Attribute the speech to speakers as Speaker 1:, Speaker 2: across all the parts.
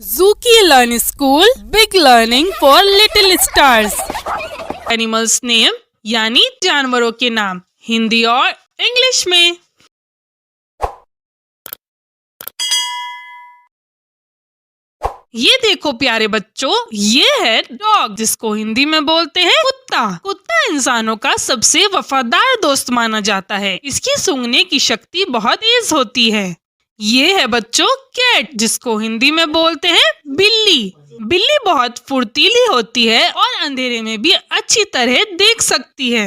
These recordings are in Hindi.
Speaker 1: Zuki Learning School, big learning for little stars. Animals name यानी जानवरों के नाम हिंदी और इंग्लिश में। ये देखो प्यारे बच्चों, ये है डॉग जिसको हिंदी में बोलते हैं कुत्ता। कुत्ता इंसानों का सबसे वफादार दोस्त माना जाता है। इसकी सूंघने की शक्ति बहुत तेज होती है। ये है बच्चों कैट जिसको हिंदी में बोलते हैं बिल्ली। बिल्ली बहुत फुर्तीली होती है और अंधेरे में भी अच्छी तरह देख सकती है।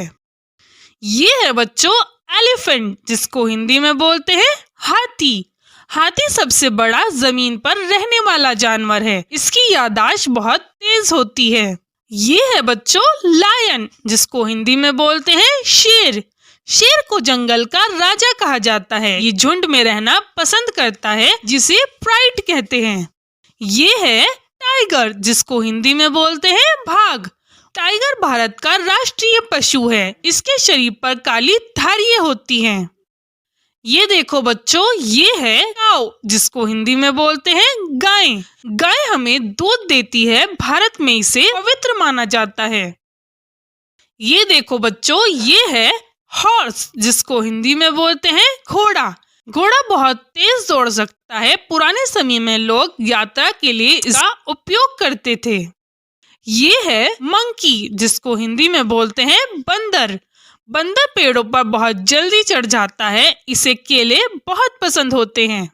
Speaker 1: ये है बच्चों एलिफेंट जिसको हिंदी में बोलते हैं हाथी। हाथी सबसे बड़ा जमीन पर रहने वाला जानवर है। इसकी याददाश्त बहुत तेज होती है। ये है बच्चों लायन जिसको हिंदी में बोलते हैं शेर। शेर को जंगल का राजा कहा जाता है। ये झुंड में रहना पसंद करता है जिसे प्राइड कहते हैं। ये है टाइगर जिसको हिंदी में बोलते हैं बाघ। टाइगर भारत का राष्ट्रीय पशु है। इसके शरीर पर काली धारियां होती हैं। ये देखो बच्चों, ये है काऊ जिसको हिंदी में बोलते हैं गाय। गाय हमें दूध देती है। भारत में इसे पवित्र माना जाता है। ये देखो बच्चों, ये है हॉर्स जिसको हिंदी में बोलते हैं घोड़ा। घोड़ा बहुत तेज दौड़ सकता है। पुराने समय में लोग यात्रा के लिए इसका उपयोग करते थे। ये है मंकी जिसको हिंदी में बोलते हैं बंदर। बंदर पेड़ों पर बहुत जल्दी चढ़ जाता है। इसे केले बहुत पसंद होते हैं।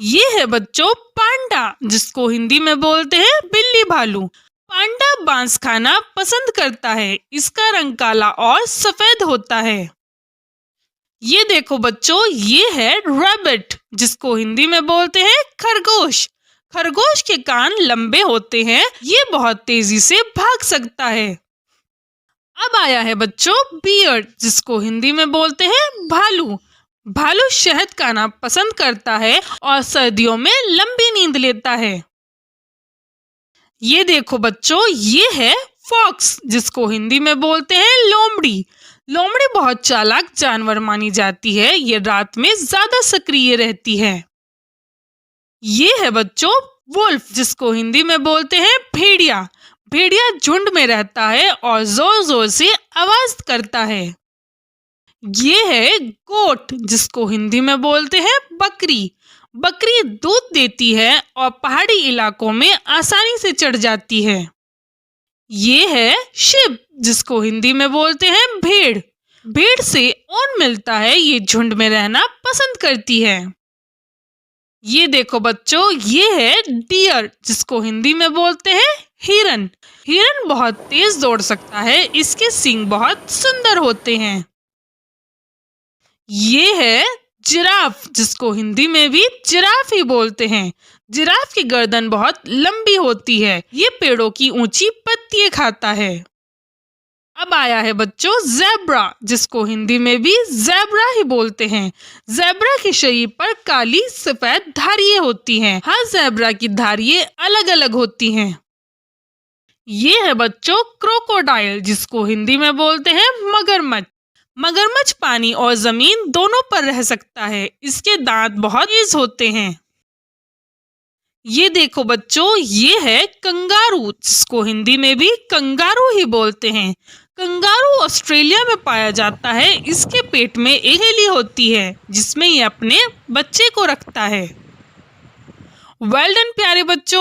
Speaker 1: ये है बच्चों पांडा जिसको हिंदी में बोलते हैं बिल्ली भालू। पांडा बांस खाना पसंद करता है। इसका रंग काला और सफेद होता है। ये देखो बच्चों, ये है रैबिट जिसको हिंदी में बोलते हैं खरगोश। खरगोश के कान लंबे होते हैं। ये बहुत तेजी से भाग सकता है। अब आया है बच्चों बियर जिसको हिंदी में बोलते हैं भालू। भालू शहद खाना पसंद करता है और सर्दियों में लंबी नींद लेता है। ये देखो बच्चों, ये है फॉक्स जिसको हिंदी में बोलते हैं लोमड़ी। लोमड़ी बहुत चालाक जानवर मानी जाती है। ये रात में ज्यादा सक्रिय रहती है। ये है बच्चों वुल्फ जिसको हिंदी में बोलते हैं भेड़िया। भेड़िया झुंड में रहता है और जोर जोर से आवाज करता है। ये है गोट जिसको हिंदी में बोलते हैं बकरी। बकरी दूध देती है और पहाड़ी इलाकों में आसानी से चढ़ जाती है। ये है शिप जिसको हिंदी में बोलते हैं भेड़। भेड़ से ऊन मिलता है। ये झुंड में रहना पसंद करती है। ये देखो बच्चों, ये है डियर जिसको हिंदी में बोलते हैं हिरन। हिरन बहुत तेज दौड़ सकता है। इसके सींग बहुत सुंदर होते हैं। ये है जिराफ जिसको हिंदी में भी जिराफ ही बोलते हैं। जिराफ की गर्दन बहुत लंबी होती है। ये पेड़ों की ऊंची पत्तियां खाता है। अब आया है बच्चों ज़ेब्रा जिसको हिंदी में भी ज़ेब्रा ही बोलते हैं। ज़ेब्रा के शरीर पर काली सफेद धारियां होती हैं। हर ज़ेब्रा की धारियां अलग अलग होती हैं। ये है बच्चों क्रोकोडाइल जिसको हिंदी में बोलते हैं मगरमच्छ। मगरमच्छ पानी और जमीन दोनों पर रह सकता है। इसके दांत बहुत तेज होते हैं। ये देखो बच्चों, ये है कंगारू जिसको हिंदी में भी कंगारू ही बोलते हैं। कंगारू ऑस्ट्रेलिया में पाया जाता है। इसके पेट में एक थैली होती है जिसमें ये अपने बच्चे को रखता है। वेल डन प्यारे बच्चों।